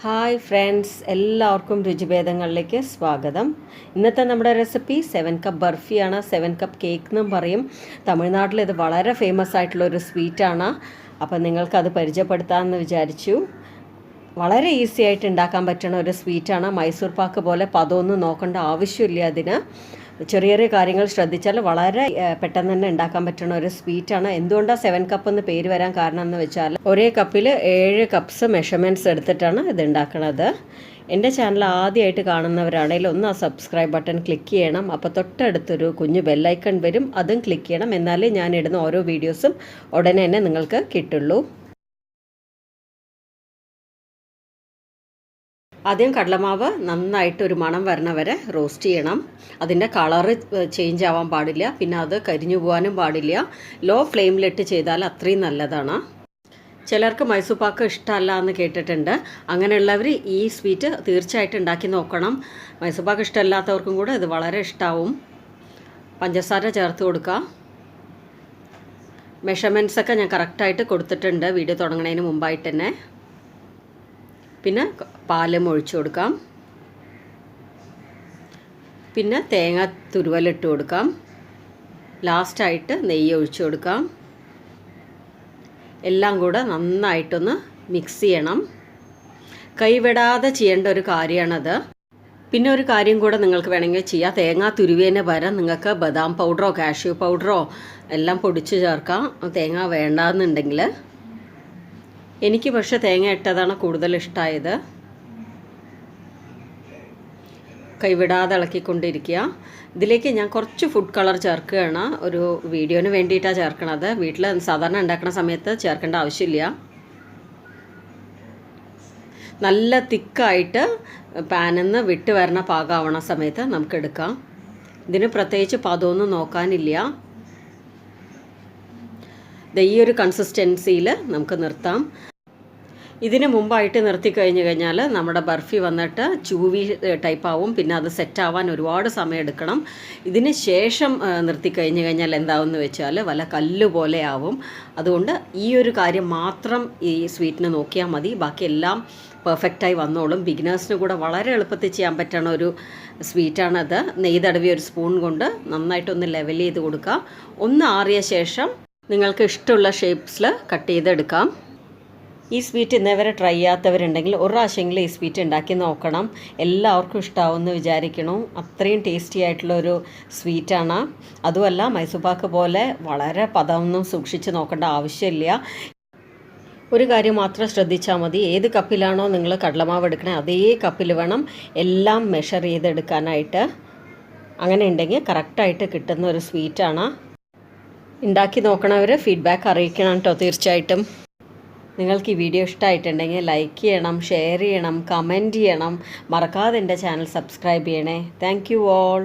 Hi friends, എല്ലാവർക്കും രുചിഭേദങ്ങളിലേക്ക് സ്വാഗതം. ഇന്നത്തെ നമ്മുടെ റെസിപ്പി 7 കപ്പ് ബർഫിയാണ്. 7 കപ്പ് കേക്ക് എന്നും പറയും. തമിഴ്നാട്ടിൽ ഇത് വളരെ ഫേമസ് ആയിട്ടുള്ളൊരു സ്വീറ്റാണ്. അപ്പോൾ നിങ്ങൾക്കത് പരിചയപ്പെടുത്താമെന്ന് വിചാരിച്ചു. വളരെ ഈസി ആയിട്ട് ഉണ്ടാക്കാൻ പറ്റുന്ന ഒരു സ്വീറ്റാണ്. മൈസൂർ പാക്ക് പോലെ പദമൊന്നും നോക്കേണ്ട ആവശ്യമില്ല. അതിന് ചെറിയ ചെറിയ കാര്യങ്ങൾ ശ്രദ്ധിച്ചാൽ വളരെ പെട്ടെന്ന് തന്നെ ഉണ്ടാക്കാൻ പറ്റുന്ന ഒരു സ്വീറ്റാണ്. എന്തുകൊണ്ടാണ് 7 കപ്പ് എന്ന് പേര് വരാൻ കാരണം എന്ന് വെച്ചാൽ ഒരേ കപ്പിൽ 7 കപ്സ് മെഷർമെൻറ്റ്സ് എടുത്തിട്ടാണ് ഇത് ഉണ്ടാക്കുന്നത്. എൻ്റെ ചാനൽ ആദ്യമായിട്ട് കാണുന്നവരാണെങ്കിൽ ഒന്ന് ആ സബ്സ്ക്രൈബ് ബട്ടൺ ക്ലിക്ക് ചെയ്യണം. അപ്പോൾ തൊട്ടടുത്തൊരു കുഞ്ഞു ബെല്ലൈക്കൺ വരും, അതും ക്ലിക്ക് ചെയ്യണം. എന്നാലേ ഞാൻ ഇടുന്ന ഓരോ വീഡിയോസും ഉടനെ തന്നെ നിങ്ങൾക്ക് കിട്ടുള്ളൂ. ആദ്യം കടലമാവ് നന്നായിട്ട് ഒരു മണം വരണ വരെ റോസ്റ്റ് ചെയ്യണം. അതിൻ്റെ കളറ് ചേഞ്ച് ആവാൻ പാടില്ല, പിന്നെ അത് കരിഞ്ഞു പോകാനും പാടില്ല. ലോ ഫ്ലെയിമിലിട്ട് ചെയ്താൽ അത്രയും നല്ലതാണ്. ചിലർക്ക് മൈസൂർ പാക്ക് ഇഷ്ടമല്ല എന്ന് കേട്ടിട്ടുണ്ട്. അങ്ങനെയുള്ളവർ ഈ സ്വീറ്റ് തീർച്ചയായിട്ടും ഉണ്ടാക്കി നോക്കണം. മൈസൂർ പാക്ക് ഇഷ്ടമല്ലാത്തവർക്കും കൂടെ ഇത് വളരെ ഇഷ്ടമാവും. പഞ്ചസാര ചേർത്ത് കൊടുക്കുക. മെഷർമെൻറ്റ്സൊക്കെ ഞാൻ കറക്റ്റായിട്ട് കൊടുത്തിട്ടുണ്ട് വീഡിയോ തുടങ്ങുന്നതിന് മുമ്പായിട്ട് തന്നെ. പിന്നെ പാലും ഒഴിച്ചു കൊടുക്കാം. പിന്നെ തേങ്ങ തുരുവലിട്ട് കൊടുക്കാം. ലാസ്റ്റായിട്ട് നെയ്യ് ഒഴിച്ചു കൊടുക്കാം. എല്ലാം കൂടെ നന്നായിട്ടൊന്ന് മിക്സ് ചെയ്യണം. കൈവിടാതെ ചെയ്യേണ്ട ഒരു കാര്യമാണത്. പിന്നെ ഒരു കാര്യം കൂടെ നിങ്ങൾക്ക് വേണമെങ്കിൽ ചെയ്യാം. തേങ്ങ തുരുവേന് പകരം നിങ്ങൾക്ക് ബദാം പൗഡറോ കാഷ്യൂ പൗഡറോ എല്ലാം പൊടിച്ച് ചേർക്കാം, തേങ്ങ വേണ്ടാന്നുണ്ടെങ്കിൽ. എനിക്ക് പക്ഷേ തേങ്ങ ഇട്ടതാണ് കൂടുതൽ ഇഷ്ടമായത്. കൈവിടാതെ ഇളക്കിക്കൊണ്ടിരിക്കുക. ഇതിലേക്ക് ഞാൻ കുറച്ച് ഫുഡ് കളർ ചേർക്കുകയാണ്. ഒരു വീഡിയോന് വേണ്ടിയിട്ടാണ് ചേർക്കണത്. വീട്ടിൽ സാധാരണ ഉണ്ടാക്കുന്ന സമയത്ത് ചേർക്കേണ്ട ആവശ്യമില്ല. നല്ല തിക്കായിട്ട് പാനിൽ നിന്ന് വിട്ട് വരണ പാകമാവണ സമയത്ത് നമുക്ക് എടുക്കാം. ഇതിന് പ്രത്യേകിച്ച് പദമൊന്നും നോക്കാനില്ല. ഈ ഒരു കൺസിസ്റ്റൻസിയിൽ നമുക്ക് നിർത്താം. ഇതിന് മുമ്പായിട്ട് നിർത്തി കഴിഞ്ഞ് കഴിഞ്ഞാൽ നമ്മുടെ ബർഫി വന്നിട്ട് ചൂവി ടൈപ്പാവും. പിന്നെ അത് സെറ്റാവാൻ ഒരുപാട് സമയം എടുക്കണം. ഇതിന് ശേഷം നിർത്തി കഴിഞ്ഞ് കഴിഞ്ഞാൽ എന്താവുമെന്ന് വെച്ചാൽ വല്ല കല്ല് പോലെ ആവും. അതുകൊണ്ട് ഈ ഒരു കാര്യം മാത്രം ഈ സ്വീറ്റിന് നോക്കിയാൽ മതി. ബാക്കിയെല്ലാം പെർഫെക്റ്റായി വന്നോളും. ബിഗിനേഴ്സിന് കൂടെ വളരെ എളുപ്പത്തിൽ ചെയ്യാൻ പറ്റുന്ന ഒരു സ്വീറ്റാണത്. നെയ്യ് തടവി ഒരു സ്പൂൺ കൊണ്ട് നന്നായിട്ടൊന്ന് ലെവൽ ചെയ്ത് കൊടുക്കുക. ഒന്ന് ആറിയ ശേഷം നിങ്ങൾക്ക് ഇഷ്ടമുള്ള ഷേപ്സിൽ കട്ട് ചെയ്തെടുക്കാം. ഈ സ്വീറ്റ് ഇന്നേവരെ ട്രൈ ചെയ്യാത്തവരുണ്ടെങ്കിൽ ഒരു പ്രാവശ്യമെങ്കിലും ഈ സ്വീറ്റ് ഉണ്ടാക്കി നോക്കണം. എല്ലാവർക്കും ഇഷ്ടമാവുമെന്ന് വിചാരിക്കണം. അത്രയും ടേസ്റ്റി ആയിട്ടുള്ളൊരു സ്വീറ്റാണ്. അതുമല്ല മൈസൂർ പാക്ക് പോലെ വളരെ പദമൊന്നും സൂക്ഷിച്ച് നോക്കേണ്ട ആവശ്യമില്ല. ഒരു കാര്യം മാത്രം ശ്രദ്ധിച്ചാൽ മതി. ഏത് കപ്പിലാണോ നിങ്ങൾ കടലമാവ് എടുക്കണേ അതേ കപ്പിൽ വേണം എല്ലാം മെഷർ ചെയ്തെടുക്കാനായിട്ട്. അങ്ങനെ ഉണ്ടെങ്കിൽ കറക്റ്റായിട്ട് കിട്ടുന്ന ഒരു സ്വീറ്റാണ്. ഉണ്ടാക്കി നോക്കണവർ ഫീഡ്ബാക്ക് അറിയിക്കണം കേട്ടോ തീർച്ചയായിട്ടും. നിങ്ങൾക്ക് ഈ വീഡിയോ ഇഷ്ടമായിട്ടുണ്ടെങ്കിൽ ലൈക്ക് ചെയ്യണം, ഷെയർ ചെയ്യണം, കമൻറ്റ് ചെയ്യണം. മറക്കാതെ എൻ്റെ ചാനൽ സബ്സ്ക്രൈബ് ചെയ്യണേ. Thank you all.